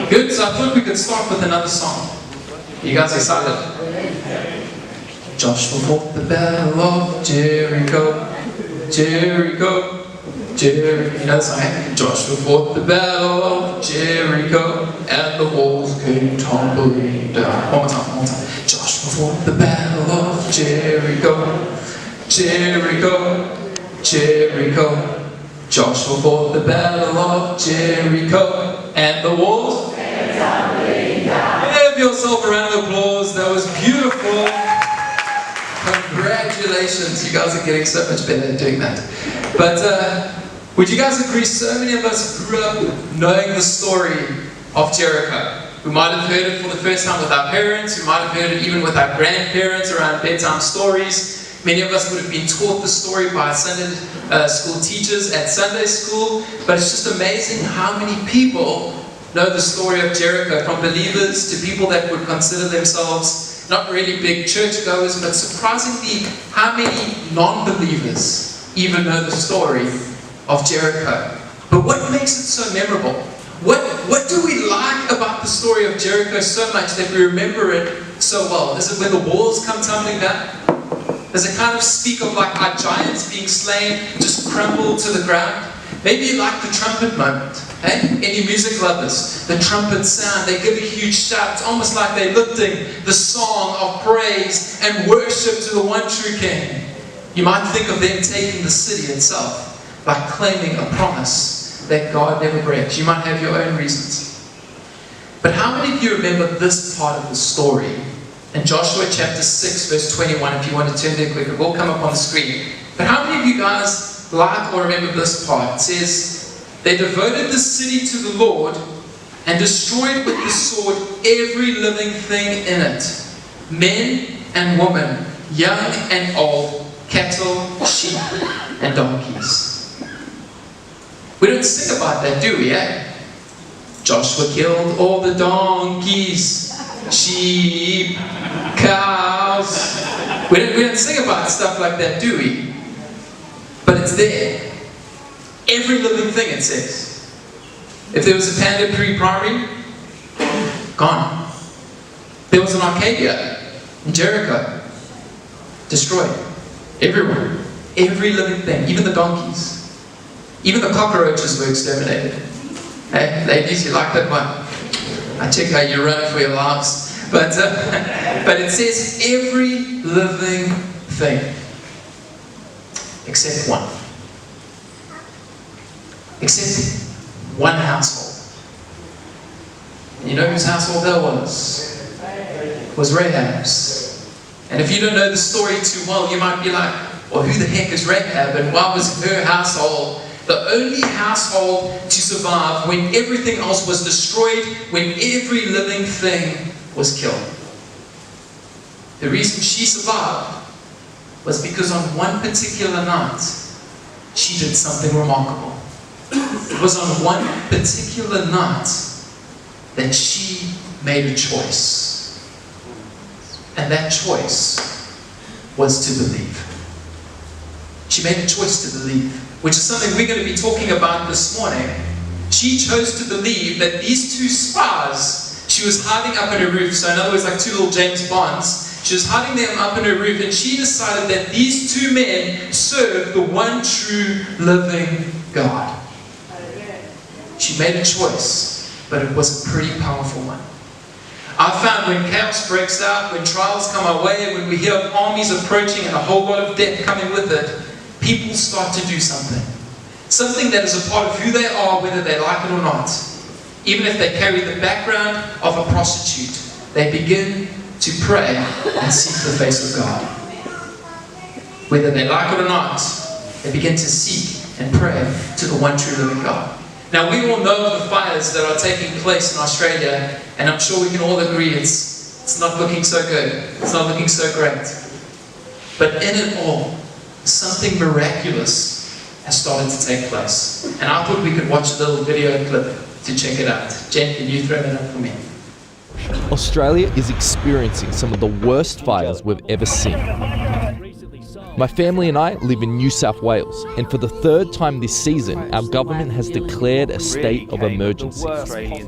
Good, so I thought we could start with another song. You guys excited? Joshua fought the battle of Jericho, Jericho, Jericho. You know the song, eh? Joshua fought the battle of Jericho, and the walls came tumbling down. One more time. Joshua fought the battle of Jericho, Jericho, Jericho. Joshua fought the battle of Jericho, and the walls came tumbling down. Give yourself a round of applause. That was beautiful. Congratulations, you guys are getting so much better at doing that. But would you guys agree, so many of us grew up knowing the story of Jericho. We might have heard it for the first time with our parents, we might have heard it even with our grandparents around bedtime stories. Many of us would have been taught the story by Sunday school teachers at Sunday school. But it's just amazing how many people know the story of Jericho, from believers to people that would consider themselves not really big churchgoers, but surprisingly, how many non-believers even know the story of Jericho. But what makes it so memorable? What do we like about the story of Jericho so much that we remember it so well? Is it when the walls come tumbling down? Does it kind of speak of like our giants being slain, just crumbled to the ground? Maybe you like the trumpet moment. Hey? Any music lovers? The trumpet sound, they give a huge shout. It's almost like they're lifting the song of praise and worship to the one true King. You might think of them taking the city itself by claiming a promise that God never breaks. You might have your own reasons. But how many of you remember this part of the story? In Joshua chapter 6 verse 21, if you want to turn there quick, it will come up on the screen. But how many of you guys like or remember this part? It says, they devoted the city to the Lord and destroyed with the sword every living thing in it. Men and women, young and old, cattle, sheep, and donkeys. We don't sing about that, do we, eh? Joshua killed all the donkeys, sheep, cows. We don't sing about stuff like that, do we? But it's there. Every living thing, it says. If there was a Panda pre-primary, gone. There was an Arcadia in Jericho, destroyed. Everyone. Every living thing. Even the donkeys. Even the cockroaches were exterminated. Hey, ladies, you like that one? I check how you run for your lives. But it says every living thing. Except one. Except one household. And you know whose household that was? It was Rahab's. And if you don't know the story too well, you might be like, well, who the heck is Rahab? And why was her household the only household to survive when everything else was destroyed, when every living thing was killed? The reason she survived was because on one particular night, she did something remarkable. It was on one particular night that she made a choice. And that choice was to believe. She made a choice to believe, which is something we're going to be talking about this morning. She chose to believe that these two spies, she was hiding up in her roof, so in other words, like two little James Bonds, she was hiding them up in her roof, and she decided that these two men served the one true living God. She made a choice, but it was a pretty powerful one. I found when chaos breaks out, when trials come our way, when we hear of armies approaching and a whole lot of death coming with it, people start to do something. Something that is a part of who they are, whether they like it or not. Even if they carry the background of a prostitute, they begin to pray and seek the face of God. Whether they like it or not, they begin to seek and pray to the one true living God. Now, we all know of the fires that are taking place in Australia, and I'm sure we can all agree it's not looking so good. It's not looking so great. But in it all, something miraculous has started to take place. And I thought we could watch a little video clip to check it out. Jen, can you throw that up for me? Australia is experiencing some of the worst fires we've ever seen. My family and I live in New South Wales, and for the third time this season, our government has declared a state of emergency.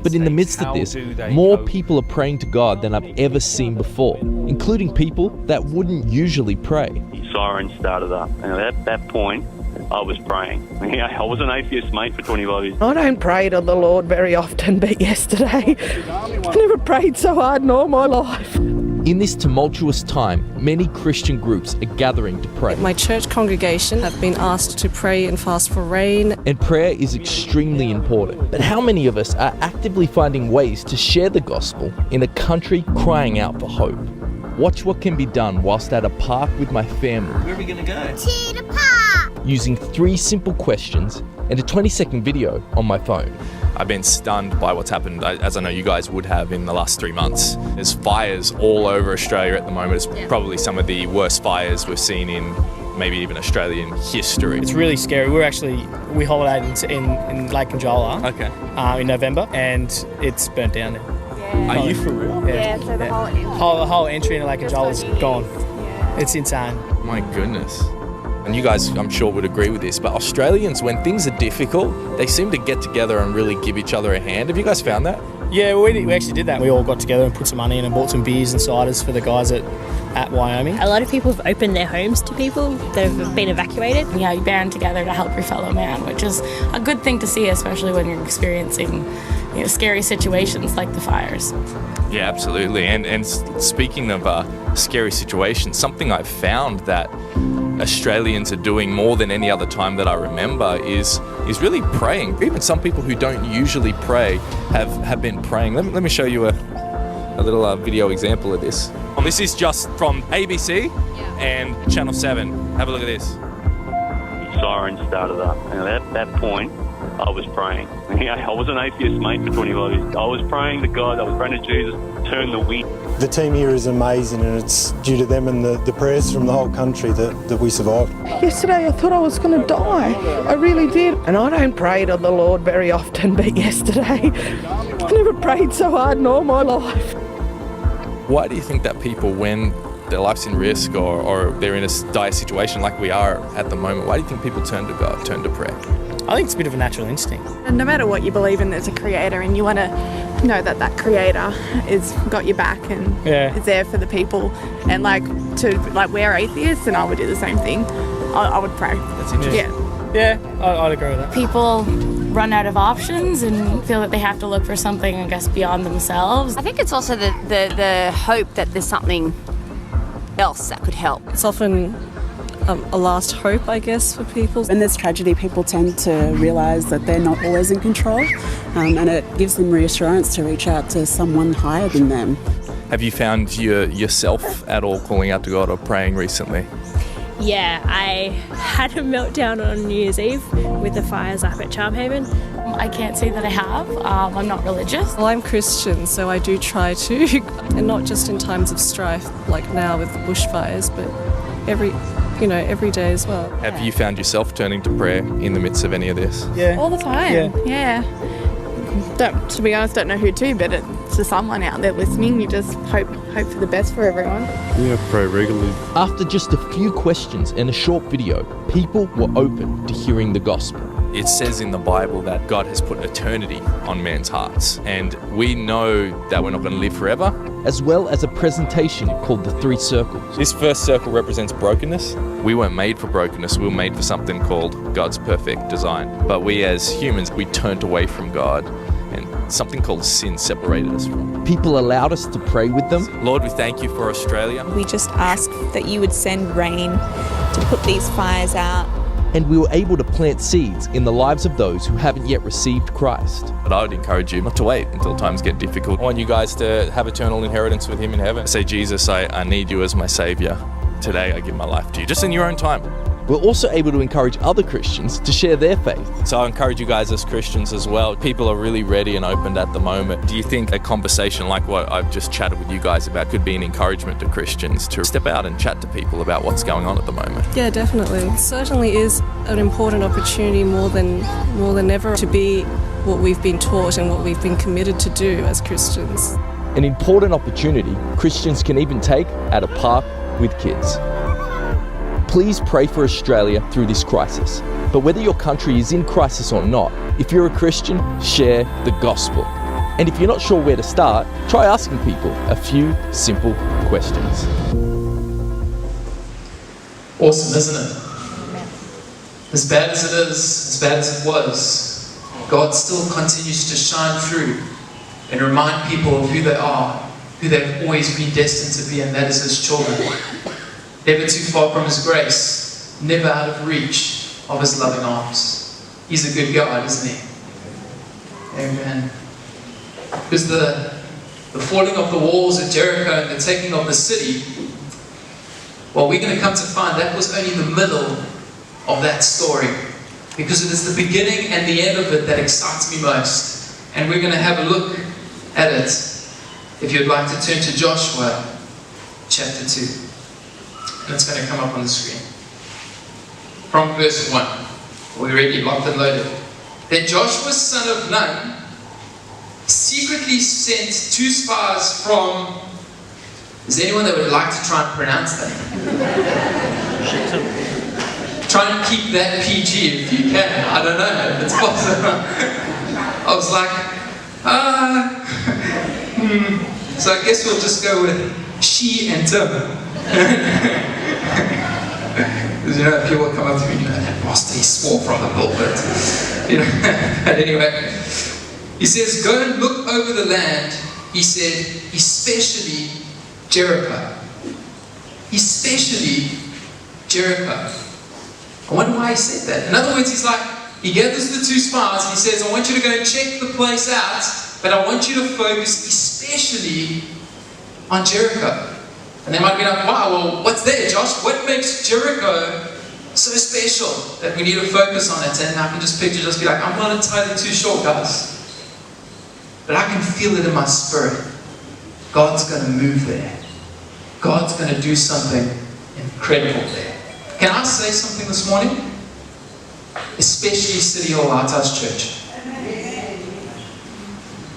But in the midst of this, more people are praying to God than I've ever seen before, including people that wouldn't usually pray. Siren started up, and at that point, I was praying. I was an atheist, mate, for 25 years. I don't pray to the Lord very often, but yesterday, I never prayed so hard in all my life. In this tumultuous time, many Christian groups are gathering to pray. My church congregation have been asked to pray and fast for rain. And prayer is extremely important. But how many of us are actively finding ways to share the gospel in a country crying out for hope? Watch what can be done whilst at a park with my family. Where are we going to go? To the park! Using 3 simple questions and a 20-second video on my phone. I've been stunned by what's happened, as I know you guys would have in the last 3 months. There's fires all over Australia at the moment. It's probably some of the worst fires we've seen in maybe even Australian history. It's really scary. We holidayed in Lake Conjola in November, and it's burnt down now. Yeah. Are you for real? Yeah, so the whole entry into Lake Conjola is gone. Yeah. It's insane. My goodness. And you guys, I'm sure, would agree with this, but Australians, when things are difficult, they seem to get together and really give each other a hand. Have you guys found that? Yeah, we actually did that. We all got together and put some money in and bought some beers and ciders for the guys at Wyoming. A lot of people have opened their homes to people that have been evacuated. Yeah, you band together to help your fellow man, which is a good thing to see, especially when you're experiencing scary situations like the fires. Yeah, absolutely. And speaking of scary situations, something I've found that Australians are doing more than any other time that I remember is really praying. Even some people who don't usually pray have been praying. Let me show you a little video example of this. Well, this is just from ABC and Channel 7. Have a look at this. Siren started up, and at that point, I was praying. I was an atheist, mate, for 25 years. I was praying to God, I was praying to Jesus, turn the wind. The team here is amazing, and it's due to them and the prayers from the whole country that we survived. Yesterday I thought I was going to die. I really did. And I don't pray to the Lord very often, but yesterday, I never prayed so hard in all my life. Why do you think that people, when their life's in risk or they're in a dire situation like we are at the moment, why do you think people turn to God, turn to prayer? I think it's a bit of a natural instinct. And no matter what you believe in, there's a creator, and you want to know that creator is got your back and is there for the people. And we're atheists, and I would do the same thing. I would pray. That's interesting. Yeah, I'd agree with that. People run out of options and feel that they have to look for something, I guess, beyond themselves. I think it's also the hope that there's something else that could help. It's often a last hope, I guess, for people. When there's tragedy, people tend to realise that they're not always in control, and it gives them reassurance to reach out to someone higher than them. Have you found yourself at all calling out to God or praying recently? Yeah, I had a meltdown on New Year's Eve with the fires up at Charmhaven. I can't say that I have. I'm not religious. Well, I'm Christian, so I do try to, and not just in times of strife like now with the bushfires, but every day as well. Have you found yourself turning to prayer in the midst of any of this? Yeah. All the time. Yeah. To be honest, don't know who to, but it's to someone out there listening. You just hope for the best for everyone. Yeah, pray regularly. After just a few questions and a short video, people were open to hearing the gospel. It says in the Bible that God has put eternity on man's hearts, and we know that we're not going to live forever. As well as a presentation called the 3 Circles. This first circle represents brokenness. We weren't made for brokenness, we were made for something called God's perfect design. But we as humans, we turned away from God, and something called sin separated us from Him. People allowed us to pray with them. Lord, we thank you for Australia. We just ask that you would send rain to put these fires out. And we were able to plant seeds in the lives of those who haven't yet received Christ. But I would encourage you not to wait until times get difficult. I want you guys to have eternal inheritance with Him in heaven. Say, Jesus, I need you as my Saviour. Today I give my life to you, just in your own time. We're also able to encourage other Christians to share their faith. So I encourage you guys as Christians as well. People are really ready and opened at the moment. Do you think a conversation like what I've just chatted with you guys about could be an encouragement to Christians to step out and chat to people about what's going on at the moment? Yeah, definitely. It certainly is an important opportunity more than ever to be what we've been taught and what we've been committed to do as Christians. An important opportunity Christians can even take at a park with kids. Please pray for Australia through this crisis. But whether your country is in crisis or not, if you're a Christian, share the gospel. And if you're not sure where to start, try asking people a few simple questions. Awesome, isn't it? As bad as it is, as bad as it was, God still continues to shine through and remind people of who they are, who they've always been destined to be, and that is His children. Never too far from His grace, never out of reach of His loving arms. He's a good God, isn't He? Amen. Because the falling of the walls of Jericho and the taking of the city, well, we're going to come to find that was only the middle of that story. Because it is the beginning and the end of it that excites me most. And we're going to have a look at it. If you'd like to turn to Joshua chapter 2. And it's going to come up on the screen. From verse 1. We're already locked and loaded. Then Joshua son of Nun secretly sent 2 spies from... Is there anyone that would like to try and pronounce that? Try and keep that PG if you can. I don't know if it's possible. I was like, So I guess we'll just go with she and Tim. Because, you know, people come up to me, you know, that pastor, he swore from the pulpit. You know, but anyway, he says, go and look over the land, he said, especially Jericho. Especially Jericho. I wonder why he said that. In other words, he's like, he gathers the 2 spies and he says, I want you to go and check the place out, but I want you to focus especially on Jericho. And they might be like, wow, well, what's there, Josh? What makes Jericho so special that we need to focus on it? And I can just picture, just be like, I'm not entirely too sure, guys. But I can feel it in my spirit. God's going to move there. God's going to do something incredible there. Can I say something this morning? Especially City Hall Lighthouse Church.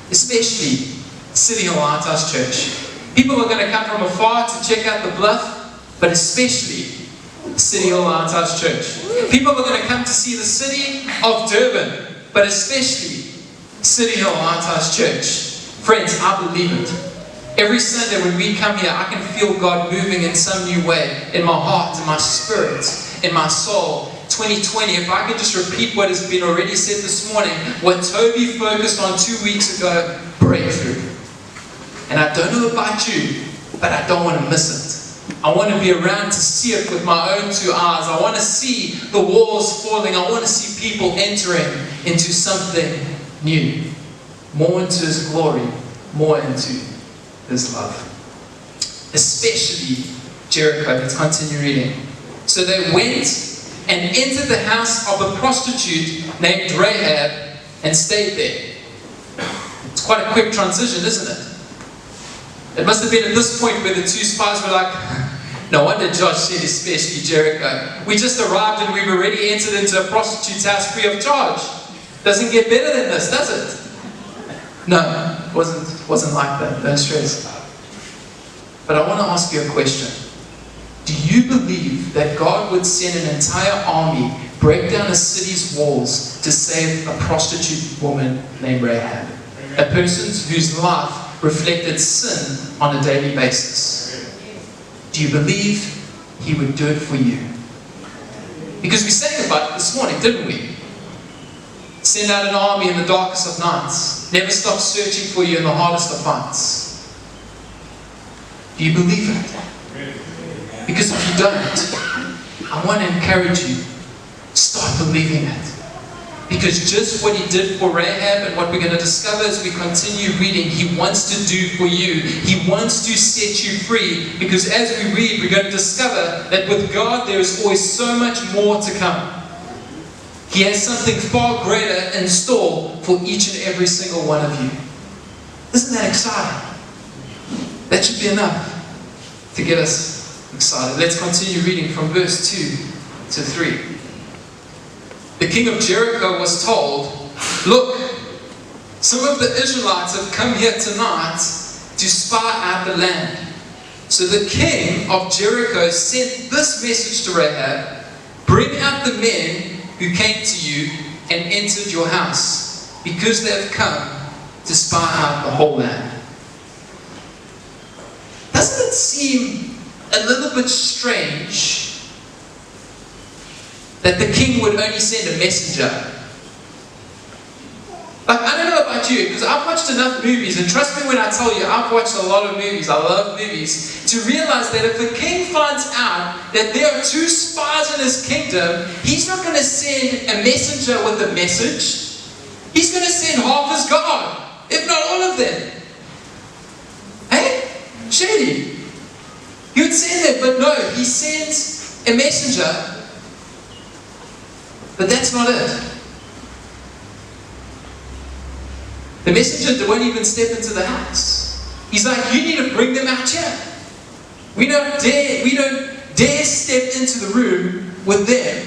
Especially City Hall Lighthouse Church. People are going to come from afar to check out the bluff, but especially City Hall Lighthouse Church. People are going to come to see the city of Durban, but especially City Hall Lighthouse Church. Friends, I believe it. Every Sunday when we come here, I can feel God moving in some new way in my heart, in my spirit, in my soul. 2020, if I could just repeat what has been already said this morning, what Toby focused on 2 weeks ago, breakthrough. And I don't know about you, but I don't want to miss it. I want to be around to see it with my own 2 eyes. I want to see the walls falling. I want to see people entering into something new. More into His glory, more into His love. Especially Jericho. Let's continue reading. So they went and entered the house of a prostitute named Rahab and stayed there. It's quite a quick transition, isn't it? It must have been at this point where the 2 spies were like, no wonder Josh said especially Jericho. We just arrived and we've already entered into a prostitute's house free of charge. Doesn't get better than this, does it? No, it wasn't like that. Don't stress. But I want to ask you a question. Do you believe that God would send an entire army, break down a city's walls to save a prostitute woman named Rahab? A person whose life reflected sin on a daily basis. Do you believe He would do it for you? Because we sang about it this morning, didn't we? Send out an army in the darkest of nights. Never stop searching for you in the hardest of fights. Do you believe it? Because if you don't, I want to encourage you, start believing it. Because just what He did for Rahab and what we're going to discover as we continue reading, He wants to do for you. He wants to set you free. Because as we read, we're going to discover that with God there is always so much more to come. He has something far greater in store for each and every single one of you. Isn't that exciting? That should be enough to get us excited. Let's continue reading from verse 2 to 3. The king of Jericho was told, look, some of the Israelites have come here tonight to spy out the land. So the king of Jericho sent this message to Rahab: bring out the men who came to you and entered your house, because they have come to spy out the whole land. Doesn't it seem a little bit strange that the king would only send a messenger? Like, I don't know about you, because I've watched enough movies, and trust me when I tell you, I've watched a lot of movies, I love movies, to realize that if the king finds out that there are 2 spies in his kingdom, he's not going to send a messenger with a message. He's going to send half his guard, if not all of them. Hey? Shady. He would send them, but no, he sends a messenger. But that's not it. The messenger won't even step into the house. He's like, you need to bring them out here. We don't dare step into the room with them.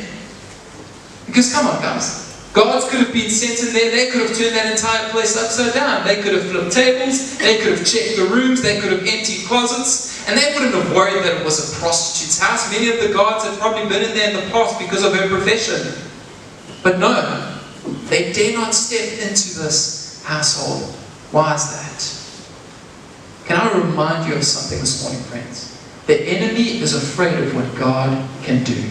Because come on, guys. Guards could have been sent in there. They could have turned that entire place upside down. They could have flipped tables. They could have checked the rooms. They could have emptied closets. And they wouldn't have worried that it was a prostitute's house. Many of the guards had probably been in there in the past because of her profession. But no, they dare not step into this household. Why is that? Can I remind you of something this morning, friends? The enemy is afraid of what God can do.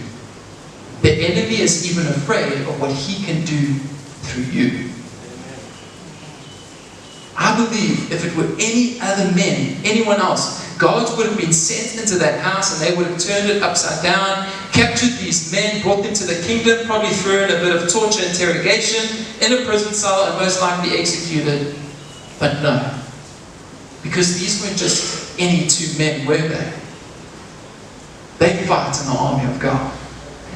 The enemy is even afraid of what he can do through you. I believe if it were any other men, anyone else, God would have been sent into that house and they would have turned it upside down, captured these men, brought them to the kingdom, probably thrown a bit of torture, interrogation, in a prison cell, and most likely executed. But no. Because these weren't just any 2 men, were they? They fight in the army of God.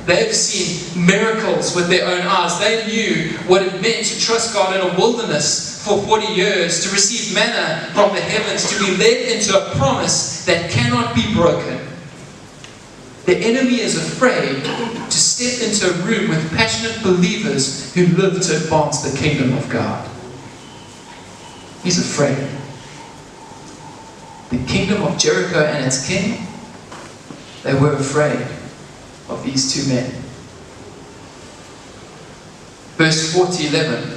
They've seen miracles with their own eyes. They knew what it meant to trust God in a wilderness for 40 years, to receive manna from the heavens, to be led into a promise that cannot be broken. The enemy is afraid to step into a room with passionate believers who live to advance the kingdom of God. He's afraid. The kingdom of Jericho and its king, they were afraid of these 2 men. Verse 40:11.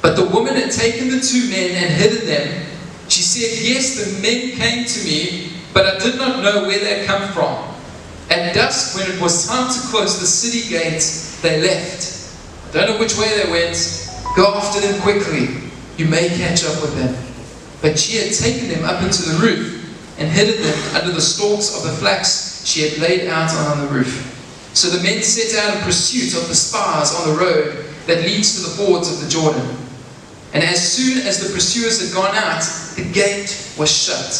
But the woman had taken the 2 men and hidden them. She said, yes, the men came to me, but I did not know where they had come from. At dusk, when it was time to close the city gates, they left. I don't know which way they went. Go after them quickly. You may catch up with them. But she had taken them up into the roof and hidden them under the stalks of the flax she had laid out on the roof. So the men set out in pursuit of the spies on the road that leads to the fords of the Jordan. And as soon as the pursuers had gone out, the gate was shut.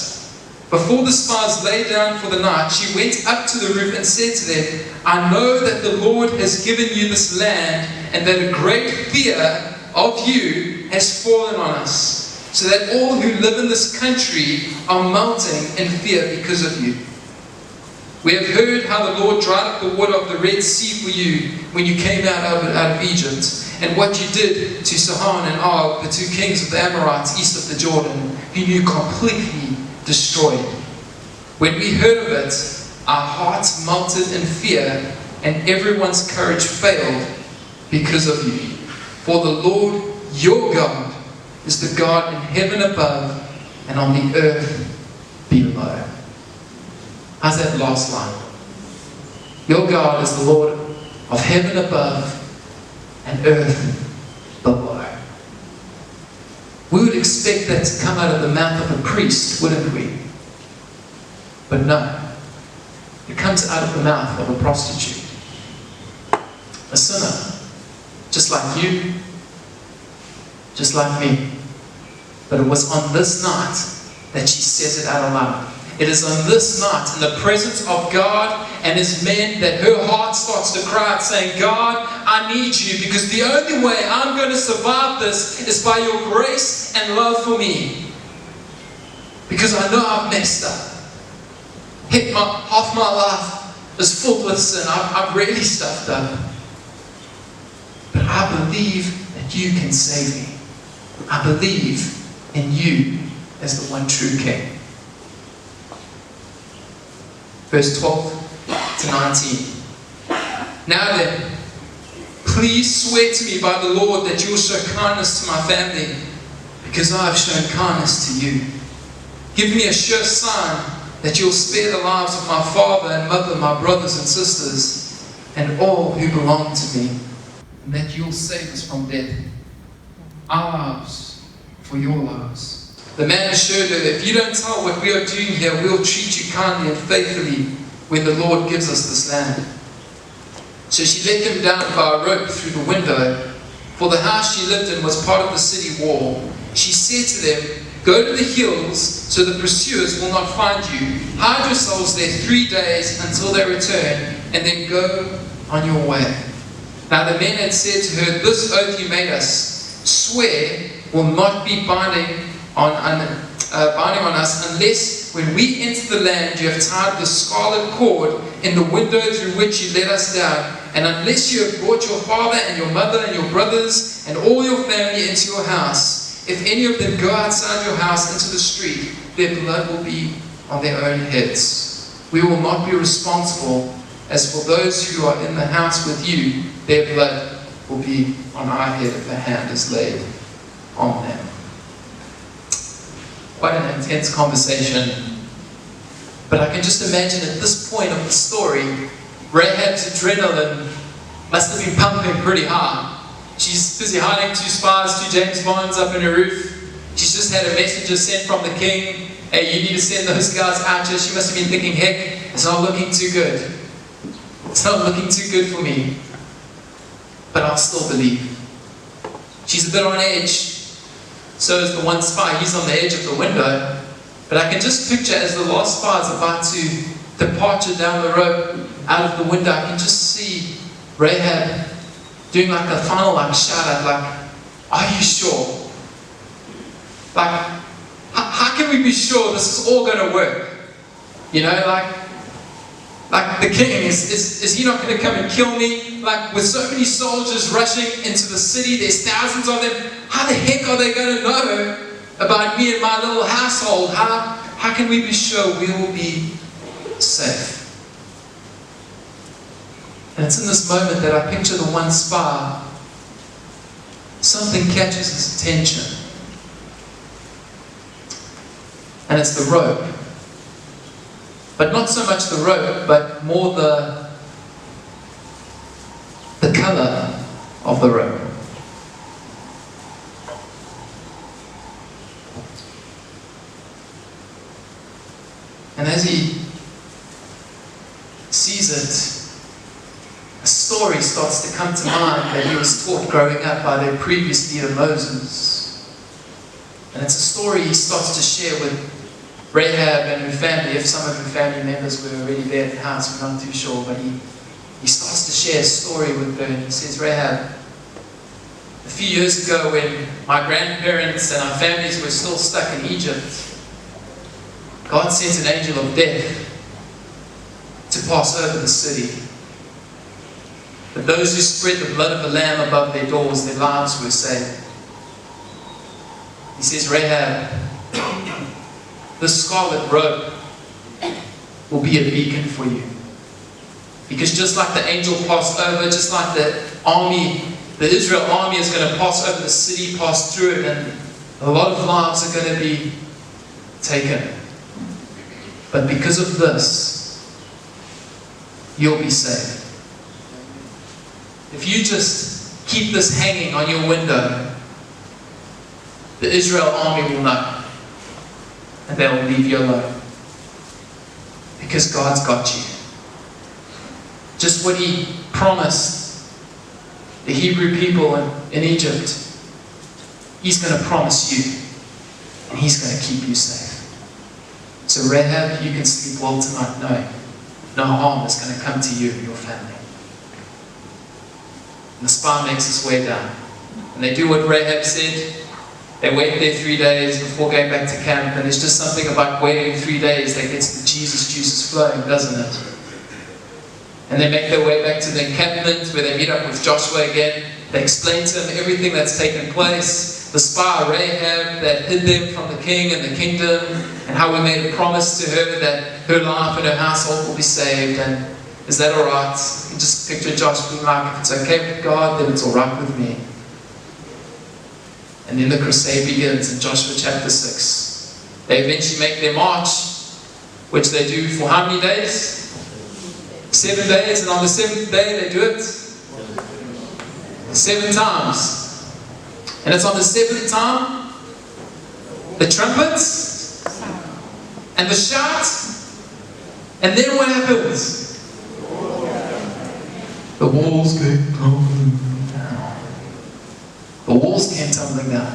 Before the spies lay down for the night, she went up to the roof and said to them, I know that the Lord has given you this land, and that a great fear of you has fallen on us, so that all who live in this country are melting in fear because of you. We have heard how the Lord dried up the water of the Red Sea for you when you came out of Egypt, and what you did to Sihon and Og, the 2 kings of the Amorites east of the Jordan, whom you completely destroyed. When we heard of it, our hearts melted in fear, and everyone's courage failed because of you. For the Lord, your God, is the God in heaven above and on the earth below. How's that last line? Your God is the Lord of heaven above and earth below. We would expect that to come out of the mouth of a priest, wouldn't we? But no. It comes out of the mouth of a prostitute. A sinner. Just like you. Just like me. But it was on this night that she says it out loud. It is on this night, in the presence of God and His men, that her heart starts to cry out, saying, God, I need you, because the only way I'm going to survive this is by your grace and love for me. Because I know I've messed up. Half my life is filled with sin. I've really stuffed up. But I believe that you can save me. I believe in you as the one true King. verse 12 to 19. Now then, please swear to me by the Lord that you will show kindness to my family, because I have shown kindness to you. Give me a sure sign that you will spare the lives of my father and mother, my brothers and sisters, and all who belong to me, and that you will save us from death. Our lives for your lives. The man assured her, if you don't tell what we are doing here, we'll treat you kindly and faithfully when the Lord gives us this land. So she let them down by a rope through the window, for the house she lived in was part of the city wall. She said to them, go to the hills so the pursuers will not find you. Hide yourselves there 3 days until they return, and then go on your way. Now the men had said to her, this oath you made us swear will not be binding on us unless when we enter the land you have tied the scarlet cord in the window through which you let us down, and unless you have brought your father and your mother and your brothers and all your family into your house. If any of them go outside your house into the street, their blood will be on their own heads. We will not be responsible. As for those who are in the house with you, their blood will be on our head if a hand is laid on them. Quite an intense conversation. But I can just imagine at this point of the story, Rahab's adrenaline must have been pumping pretty hard. She's busy hiding 2 spies, 2 James Bonds up in her roof. She's just had a messenger sent from the king. Hey, you need to send those guys out here. She must have been thinking, heck, it's not looking too good. It's not looking too good for me. But I'll still believe. She's a bit on edge. So is the one spy. He's on the edge of the window. But I can just picture as the last spy is about to departure down the road out of the window, I can just see Rahab doing like a final shout out, like, are you sure? Like, how can we be sure this is all going to work? You know, like the king, is he not going to come and kill me? Like, with so many soldiers rushing into the city, there's thousands of them, how the heck are they going to know about me and my little household? How can we be sure we will be safe? And it's in this moment that I picture the one spy. Something catches his attention. And it's the rope. But not so much the rope, but more the color of the rope. And as he sees it, a story starts to come to mind that he was taught growing up by their previous leader Moses. And it's a story he starts to share with Rahab and her family. If some of her family members were already there at the house, we're not too sure, but he starts to share a story with her, and he says, Rahab, a few years ago when my grandparents and our families were still stuck in Egypt, God sent an angel of death to pass over the city. But those who spread the blood of the Lamb above their doors, their lives were saved. He says, Rahab, the scarlet robe will be a beacon for you. Because just like the angel passed over, just like the army, the Israel army is going to pass over the city, pass through it, and a lot of lives are going to be taken. But because of this, you'll be saved. If you just keep this hanging on your window, the Israel army will know. And they will leave you alone. Because God's got you. Just what He promised the Hebrew people in Egypt, He's going to promise you. And He's going to keep you safe. So Rahab, you can sleep well tonight knowing no harm is going to come to you and your family. And the spy makes his way down. And they do what Rahab said. They wait there 3 days before going back to camp. And there's just something about waiting 3 days that gets the Jesus juices flowing, doesn't it? And they make their way back to the encampment where they meet up with Joshua again. They explain to him everything that's taken place. The spy Rahab that hid them from the king and the kingdom, and how we made a promise to her that her life and her household will be saved, and is that alright? You can just picture Josh being like, if it's okay with God, then it's alright with me. And then the crusade begins in Joshua chapter 6. They eventually make their march, which they do for how many days? 7 days, and on the 7th day they do it 7 times. And it's on the 7th time, the trumpets, and the shout, and then what happens? The walls go tumbling down. The walls came tumbling down.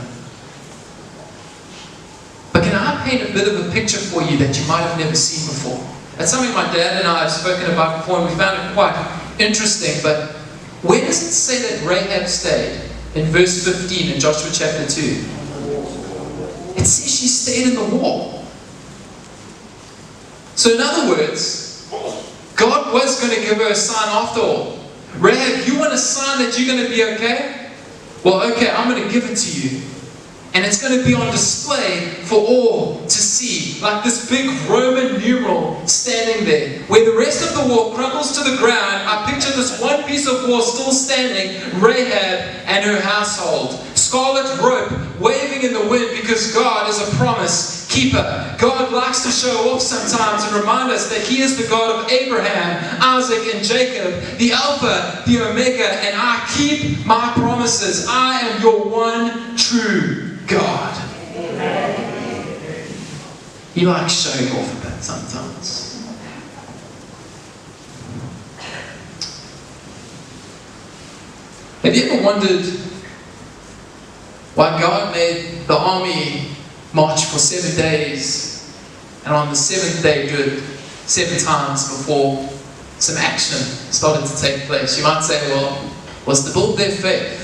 But can I paint a bit of a picture for you that you might have never seen before? That's something my dad and I have spoken about before, and we found it quite interesting. But where does it say that Rahab stayed? In verse 15 in Joshua chapter 2. It says she stayed in the wall. So in other words, God was going to give her a sign after all. Rahab, you want a sign that you're going to be okay? Well, okay, I'm going to give it to you. And it's going to be on display for all to see. Like this big Roman numeral standing there. Where the rest of the wall crumbles to the ground, I picture this one piece of wall still standing, Rahab and her household. Scarlet rope waving in the wind because God is a promise keeper. God likes to show off sometimes and remind us that He is the God of Abraham, Isaac, and Jacob, the Alpha, the Omega, and I keep my promises. I am your one true God. He likes showing off a bit sometimes. Have you ever wondered why God made the army march for 7 days and on the 7th day do it 7 times before some action started to take place? You might say, well, was to build their faith.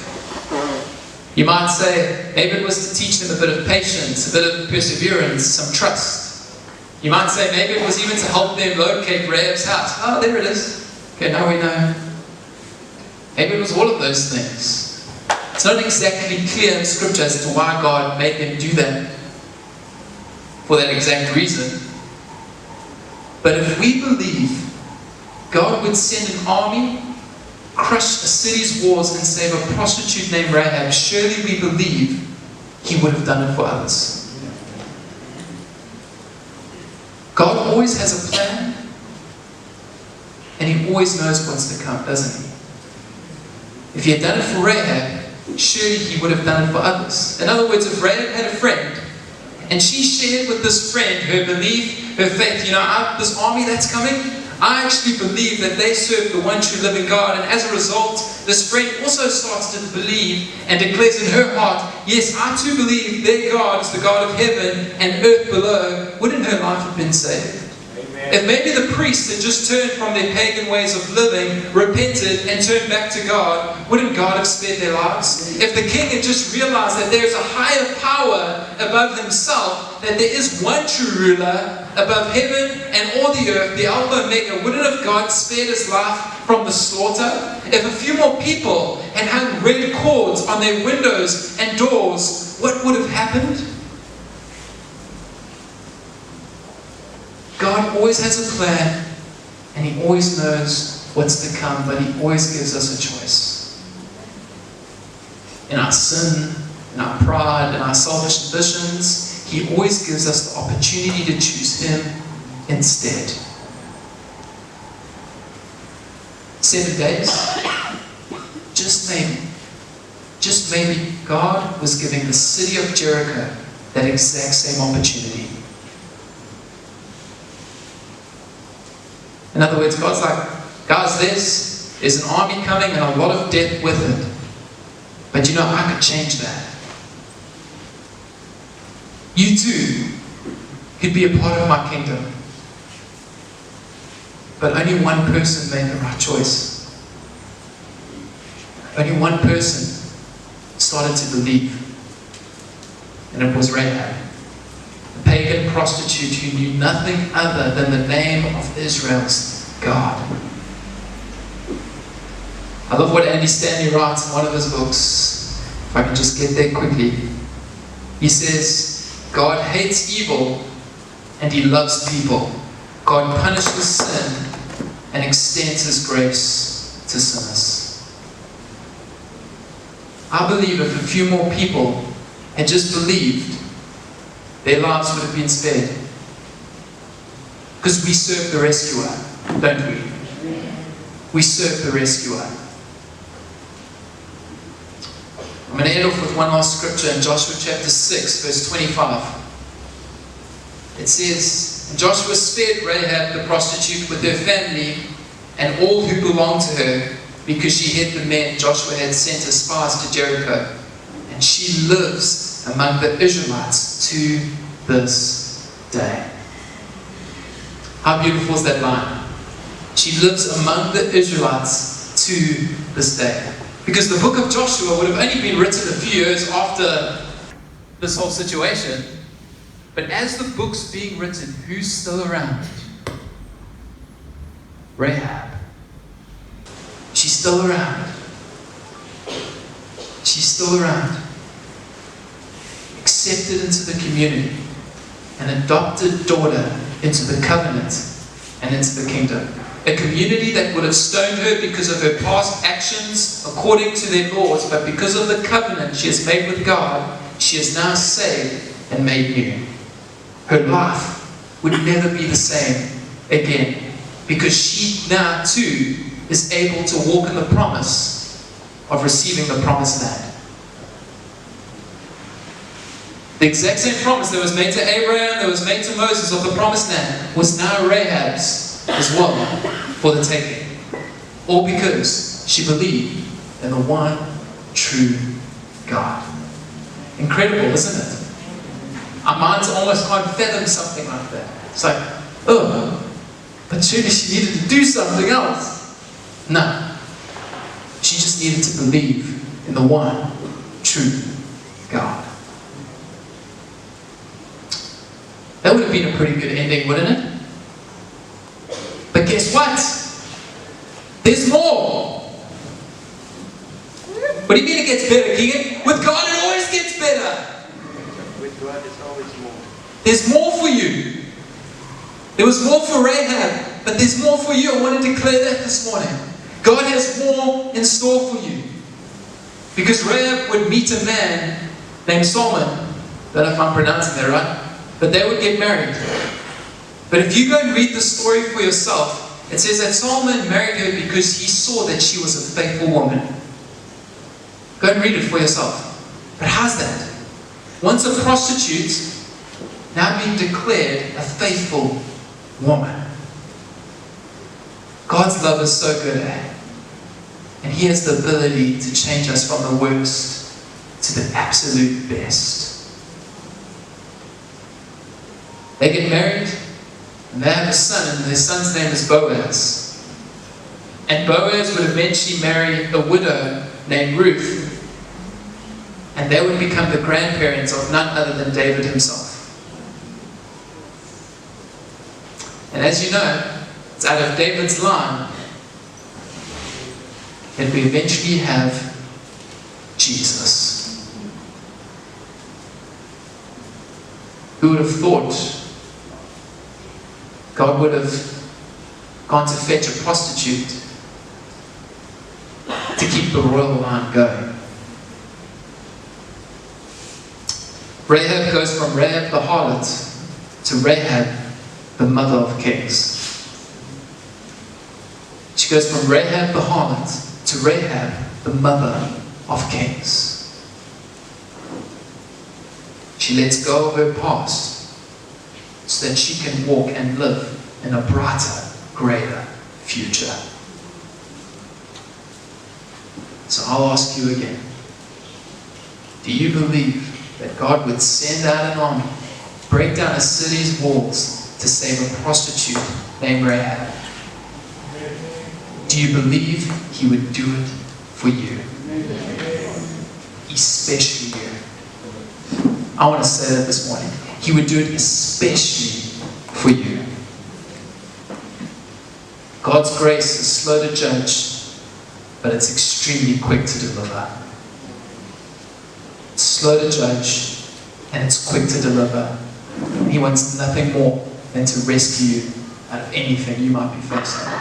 You might say, maybe it was to teach them a bit of patience, a bit of perseverance, some trust. You might say, maybe it was even to help them locate Rahab's house. Oh, there it is. Okay, now we know. Maybe it was all of those things. It's not exactly clear in Scripture as to why God made them do that for that exact reason. But if we believe God would send an army, crush a city's walls, and save a prostitute named Rahab, surely we believe He would have done it for others. God always has a plan, and He always knows what's to come, doesn't He? If He had done it for Rahab, surely He would have done it for others. In other words, if Rahab had a friend, and she shared with this friend her belief, her faith, this army that's coming, I actually believe that they serve the one true living God, and as a result, this friend also starts to believe and declares in her heart, yes, I too believe their God is the God of heaven and earth below. Wouldn't her life have been saved? If maybe the priests had just turned from their pagan ways of living, repented, and turned back to God, wouldn't God have spared their lives? If the king had just realized that there's a higher power above himself, that there is one true ruler above heaven and all the earth, the Alpha Omega, wouldn't have God spared his life from the slaughter? If a few more people had hung red cords on their windows and doors, what would have happened? God always has a plan, and He always knows what's to come, but He always gives us a choice. In our sin, in our pride, in our selfish ambitions, He always gives us the opportunity to choose Him instead. 7 days? Just maybe, God was giving the city of Jericho that exact same opportunity. In other words, God's like, guys, there's an army coming and a lot of death with it. But I could change that. You too could be a part of my kingdom. But only one person made the right choice. Only one person started to believe. And it was Rahab. Pagan prostitute who knew nothing other than the name of Israel's God. I love what Andy Stanley writes in one of his books. If I can just get there quickly. He says, God hates evil and He loves people. God punishes sin and extends His grace to sinners. I believe if a few more people had just believed, their lives would have been spared. Because we serve the rescuer, don't we? We serve the rescuer. I'm going to end off with one last scripture in Joshua chapter 6, verse 25. It says, "And Joshua spared Rahab the prostitute with her family and all who belonged to her, because she hid the men Joshua had sent as spies to Jericho. And she lives among the Israelites to this day." How beautiful is that line? She lives among the Israelites to this day. Because the book of Joshua would have only been written a few years after this whole situation. But as the book's being written, who's still around? Rahab. She's still around. She's still around. Accepted into the community. An adopted daughter into the covenant and into the kingdom. A community that would have stoned her because of her past actions according to their laws, but because of the covenant she has made with God, she is now saved and made new. Her life would never be the same again, because she now too is able to walk in the promise of receiving the promised land. The exact same promise that was made to Abraham, that was made to Moses of the promised land, was now Rahab's as well for the taking. All because she believed in the one true God. Incredible, isn't it? Our minds almost can't fathom something like that. It's like, oh, but surely she needed to do something else. No. She just needed to believe in the one true God. That would have been a pretty good ending, wouldn't it? But guess what? There's more. What do you mean it gets better, Keegan? With God it always gets better. With God it's always more. There's more for you. There was more for Rahab, but there's more for you. I want to declare that this morning. God has more in store for you. Because Rahab would meet a man named Solomon. I don't know if I'm pronouncing that right. But they would get married. But if you go and read the story for yourself, it says that Solomon married her because he saw that she was a faithful woman. Go and read it for yourself. But how's that? Once a prostitute, now being declared a faithful woman. God's love is so good, eh? And He has the ability to change us from the worst to the absolute best. They get married, and they have a son, and their son's name is Boaz. And Boaz would eventually marry a widow named Ruth, and they would become the grandparents of none other than David himself. And as you know, it's out of David's line that we eventually have Jesus. Who would have thought God would have gone to fetch a prostitute to keep the royal line going? Rahab goes from Rahab the harlot to Rahab the mother of kings. She goes from Rahab the harlot to Rahab the mother of kings. She lets go of her past so that she can walk and live in a brighter, greater future. So I'll ask you again. Do you believe that God would send out an army, break down a city's walls to save a prostitute named Rahab? Do you believe He would do it for you? Especially you. I want to say that this morning. He would do it especially for you. God's grace is slow to judge, but it's extremely quick to deliver. It's slow to judge, and it's quick to deliver. He wants nothing more than to rescue out of anything you might be facing.